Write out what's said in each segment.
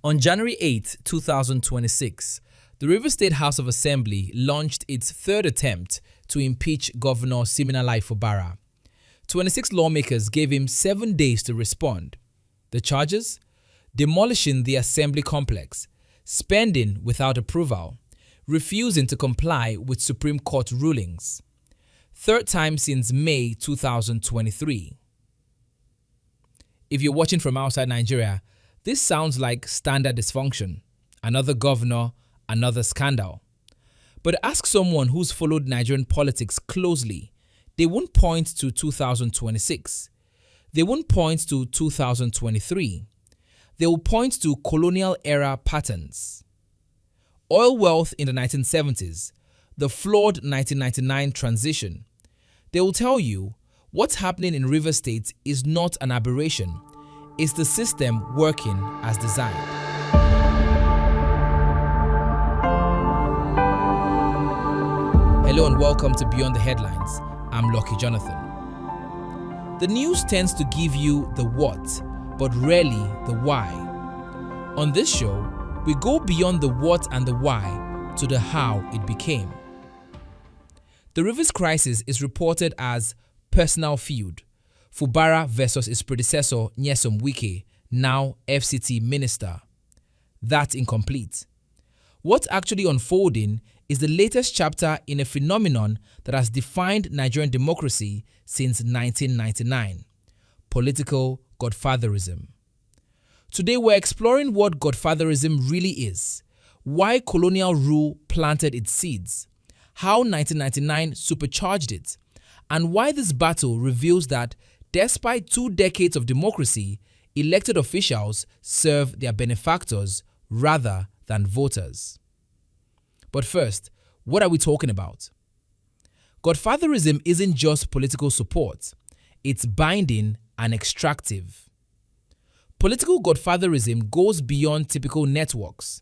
On January 8, 2026, the Rivers State House of Assembly launched its third attempt to impeach Governor Siminalayi Fubara. 26 lawmakers gave him 7 days to respond. The charges? Demolishing the assembly complex, spending without approval, refusing to comply with Supreme Court rulings. Third time since May 2023. If you're watching from outside Nigeria, this sounds like standard dysfunction. Another governor, another scandal. But ask someone who's followed Nigerian politics closely. They won't point to 2026. They won't point to 2023. They will point to colonial-era patterns. Oil wealth in the 1970s, the flawed 1999 transition. They will tell you what's happening in Rivers State is not an aberration. It's the system working as designed. Hello and welcome to Beyond the Headlines. I'm Lucky Jonathan. The news tends to give you the what, but rarely the why. On this show, we go beyond the what and the why to the how it became. The Rivers crisis is reported as personal feud. Fubara versus his predecessor Nyesom Wike, now FCT minister. That's incomplete. What's actually unfolding is the latest chapter in a phenomenon that has defined Nigerian democracy since 1999, political Godfatherism. Today we're exploring what Godfatherism really is, why colonial rule planted its seeds, how 1999 supercharged it, and why this battle reveals that despite 2 decades of democracy, elected officials serve their benefactors rather than voters. But first, what are we talking about? Godfatherism isn't just political support, it's binding and extractive. Political Godfatherism goes beyond typical networks.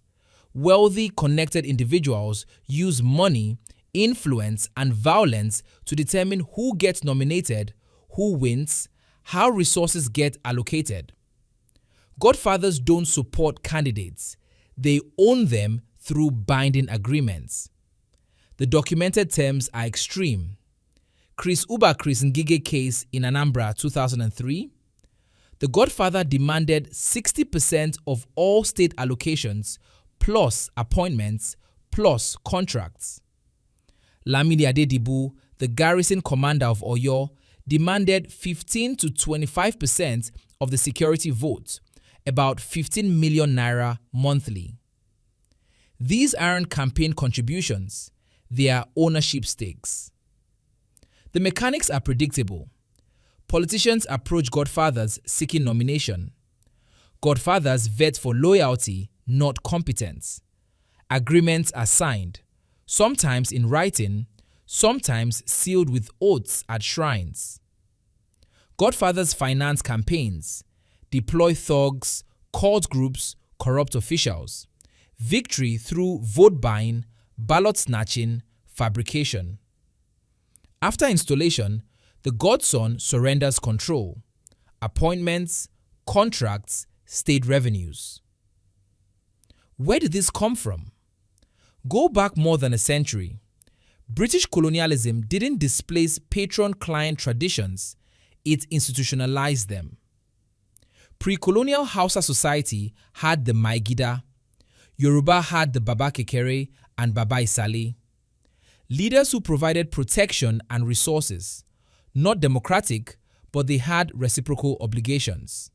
Wealthy, connected individuals use money, influence, and violence to determine who gets nominated, who wins, how resources get allocated. Godfathers don't support candidates. They own them through binding agreements. The documented terms are extreme. Chris Ngige case in Anambra 2003, the Godfather demanded 60% of all state allocations plus appointments plus contracts. Lamidi Adedibu, the garrison commander of Oyo, demanded 15 to 25% of the security vote, about 15 million naira monthly. These aren't campaign contributions, they are ownership stakes. The mechanics are predictable. Politicians approach godfathers seeking nomination. Godfathers vet for loyalty, not competence. Agreements are signed, sometimes in writing, sometimes sealed with oaths at shrines. Godfathers finance campaigns, deploy thugs, cult groups, corrupt officials. Victory through vote buying, ballot snatching, fabrication. After installation, the godson surrenders control, appointments, contracts, state revenues. Where did this come from? Go back more than a century. British colonialism didn't displace patron-client traditions, it institutionalized them. Pre-colonial Hausa society had the Maigida, Yoruba had the Baba Kekere and Baba Isale. Leaders who provided protection and resources, not democratic, but they had reciprocal obligations.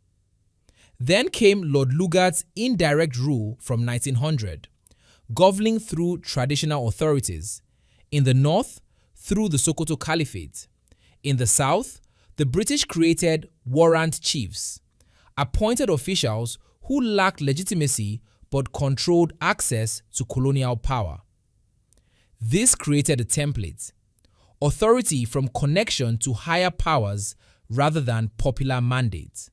Then came Lord Lugard's indirect rule from 1900, governing through traditional authorities. In the north, through the Sokoto Caliphate. In the south, the British created warrant chiefs, appointed officials who lacked legitimacy but controlled access to colonial power. This created a template, authority from connection to higher powers rather than popular mandate.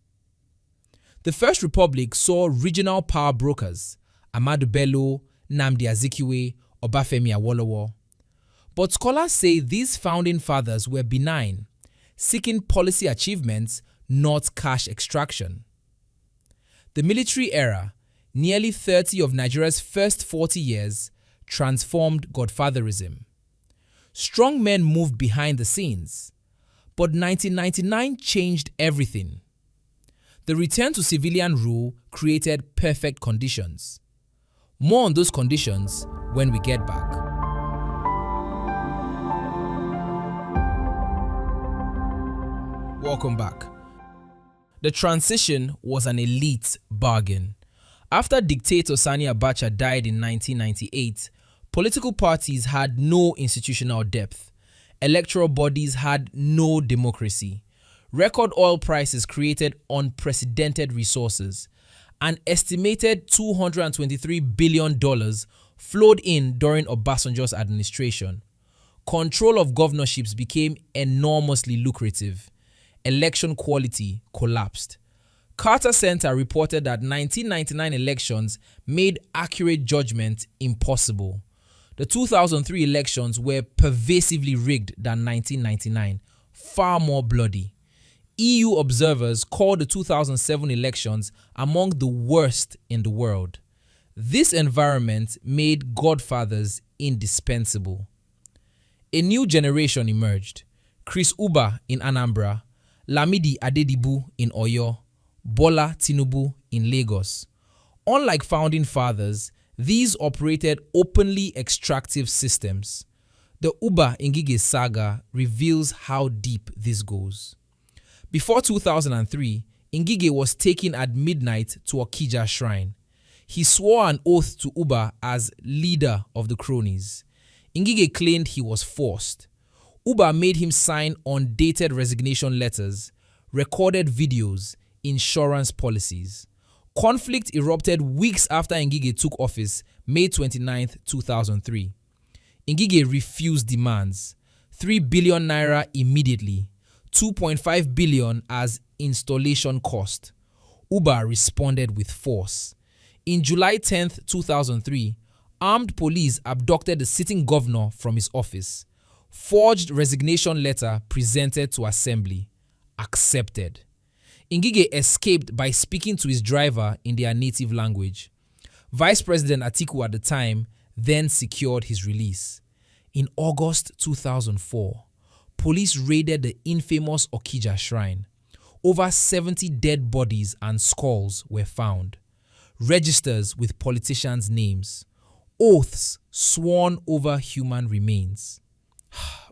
The First Republic saw regional power brokers, Ahmadu Bello, Nnamdi Azikiwe, Obafemi Awolowo. But scholars say these founding fathers were benign, seeking policy achievements, not cash extraction. The military era nearly 30 of Nigeria's first 40 years transformed Godfatherism. Strong men moved behind the scenes, but 1999 changed everything. The return to civilian rule created perfect conditions. More on those conditions when we get back. Welcome back. The transition was an elite bargain. After dictator Sani Abacha died in 1998, political parties had no institutional depth. Electoral bodies had no democracy. Record oil prices created unprecedented resources. An estimated $223 billion flowed in during Obasanjo's administration. Control of governorships became enormously lucrative. Election quality collapsed. Carter Center reported that 1999 elections made accurate judgment impossible. The 2003 elections were pervasively rigged than 1999, far more bloody. EU observers called the 2007 elections among the worst in the world. This environment made godfathers indispensable. A new generation emerged. Chris Uba in Anambra, Lamidi Adedibu in Oyo, Bola Tinubu in Lagos. Unlike founding fathers, these operated openly extractive systems. The Uba Ngige saga reveals how deep this goes. Before 2003, Ngige was taken at midnight to Okija shrine. He swore an oath to Uba as leader of the cronies. Ngige claimed he was forced. Uba made him sign undated resignation letters, recorded videos, insurance policies. Conflict erupted weeks after Ngige took office, May 29, 2003. Ngige refused demands. 3 billion naira immediately, 2.5 billion as installation cost. Uba responded with force. In July 10, 2003, armed police abducted the sitting governor from his office. Forged resignation letter presented to assembly. Accepted. Ngige escaped by speaking to his driver in their native language. Vice President Atiku at the time then secured his release. In August 2004, police raided the infamous Okija shrine. Over 70 dead bodies and skulls were found. Registers with politicians' names. Oaths sworn over human remains.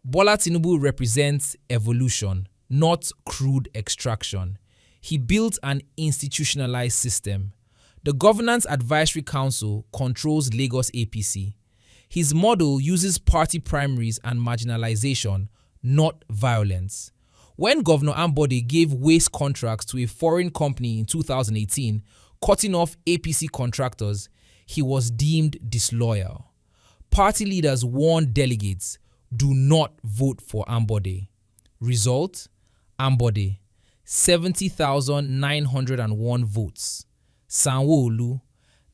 Bola Tinubu represents evolution, not crude extraction. He built an institutionalized system. The Governance Advisory Council controls Lagos APC. His model uses party primaries and marginalization, not violence. When Governor Ambode gave waste contracts to a foreign company in 2018, cutting off APC contractors, he was deemed disloyal. Party leaders warned delegates, do not vote for Ambode. Result? Ambode, 70,901 votes. Sanwo-Olu,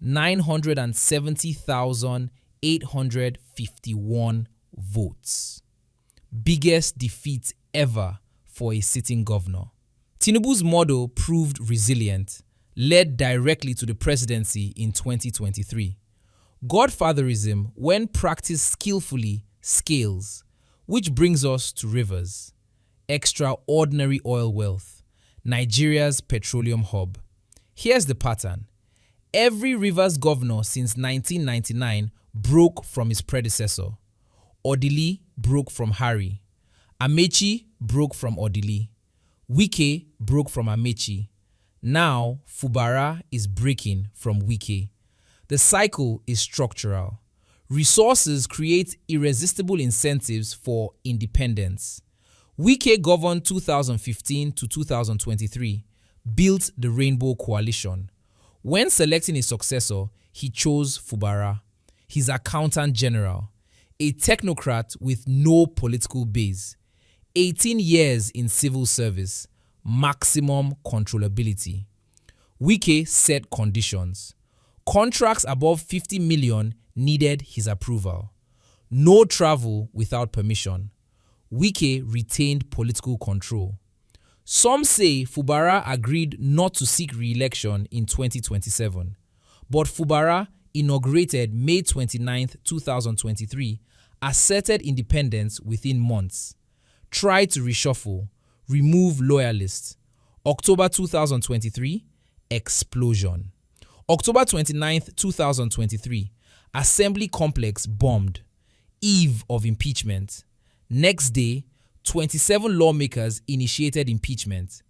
970,851 votes. Biggest defeat ever for a sitting governor. Tinubu's model proved resilient, led directly to the presidency in 2023. Godfatherism, when practiced skillfully, scales, which brings us to rivers. Extraordinary oil wealth, Nigeria's petroleum hub. Here's the pattern. Every Rivers governor since 1999 broke from his predecessor. Odili broke from Harry. Amechi broke from Odili. Wike broke from Amechi. Now, Fubara is breaking from Wike. The cycle is structural. Resources create irresistible incentives for independence. Wike governed 2015 to 2023, built the Rainbow Coalition. When selecting a successor, he chose Fubara, his accountant general, a technocrat with no political base, 18 years in civil service, maximum controllability. Wike set conditions. Contracts above 50 million needed his approval. No travel without permission. Wike retained political control. Some say Fubara agreed not to seek re-election in 2027, but Fubara, inaugurated May 29, 2023, asserted independence within months, tried to reshuffle, remove loyalists. October 2023, explosion. October 29, 2023, Assembly complex bombed. Eve of impeachment. Next day, 27 lawmakers initiated impeachment.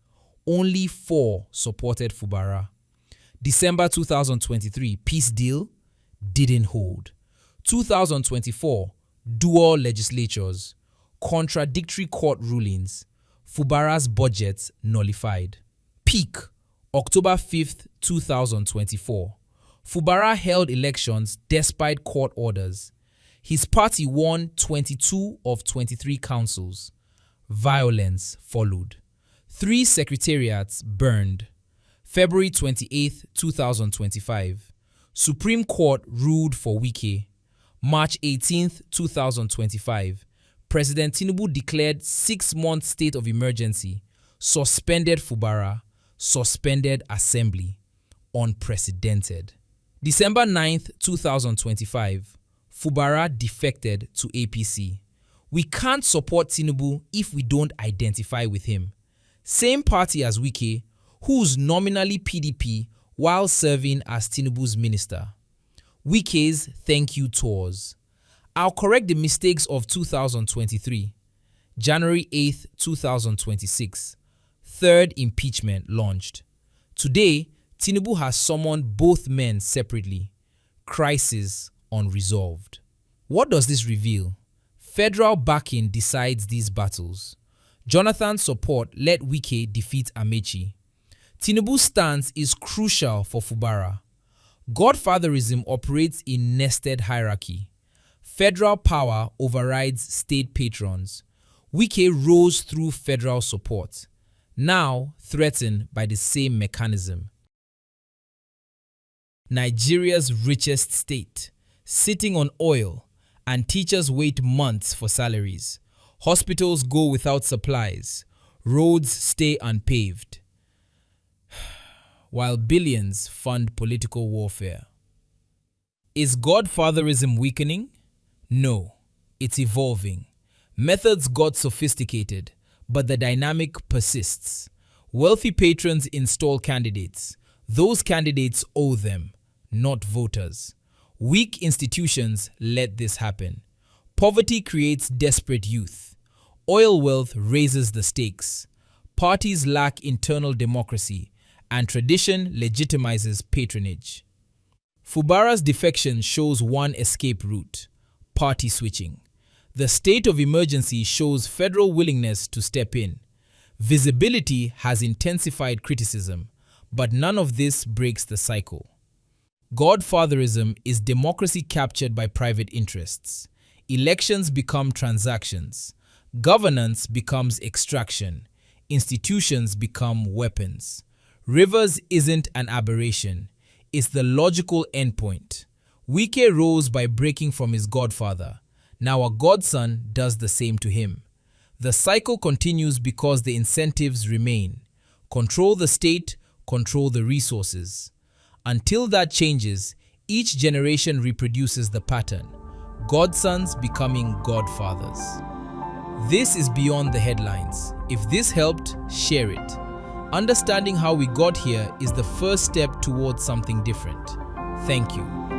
Only 4 supported Fubara. December 2023, peace deal didn't hold. 2024, dual legislatures, contradictory court rulings, Fubara's budget nullified. Peak, October 5th, 2024. Fubara held elections despite court orders. His party won 22 of 23 councils. Violence followed. 3 secretariats burned. February 28, 2025. Supreme Court ruled for Wike. March 18, 2025. President Tinubu declared 6-month state of emergency, suspended Fubara, suspended Assembly. Unprecedented. December 9, 2025. Fubara defected to APC. We can't support Tinubu if we don't identify with him. Same party as Wike, who's nominally PDP while serving as Tinubu's minister. Wike's thank you tours. I'll correct the mistakes of 2023. January 8, 2026. Third impeachment launched. Today, Tinubu has summoned both men separately. Crisis unresolved. What does this reveal? Federal backing decides these battles. Jonathan's support let Wike defeat Amechi. Tinubu's stance is crucial for Fubara. Godfatherism operates in nested hierarchy. Federal power overrides state patrons. Wike rose through federal support, now threatened by the same mechanism. Nigeria's richest state, sitting on oil, and teachers wait months for salaries. Hospitals go without supplies. Roads stay unpaved, while billions fund political warfare. Is Godfatherism weakening? No, it's evolving. Methods got sophisticated, but the dynamic persists. Wealthy patrons install candidates. Those candidates owe them, not voters. Weak institutions let this happen. Poverty creates desperate youth. Oil wealth raises the stakes. Parties lack internal democracy, and tradition legitimizes patronage. Fubara's defection shows one escape route: party switching. The state of emergency shows federal willingness to step in. Visibility has intensified criticism, but none of this breaks the cycle. Godfatherism is democracy captured by private interests. Elections become transactions. Governance becomes extraction. Institutions become weapons. Rivers isn't an aberration. It's the logical endpoint. Wike rose by breaking from his godfather. Now a godson does the same to him. The cycle continues because the incentives remain. Control the state, control the resources. Until that changes, each generation reproduces the pattern. Godsons becoming godfathers. This is beyond the headlines. If this helped, share it. Understanding how we got here is the first step towards something different. Thank you.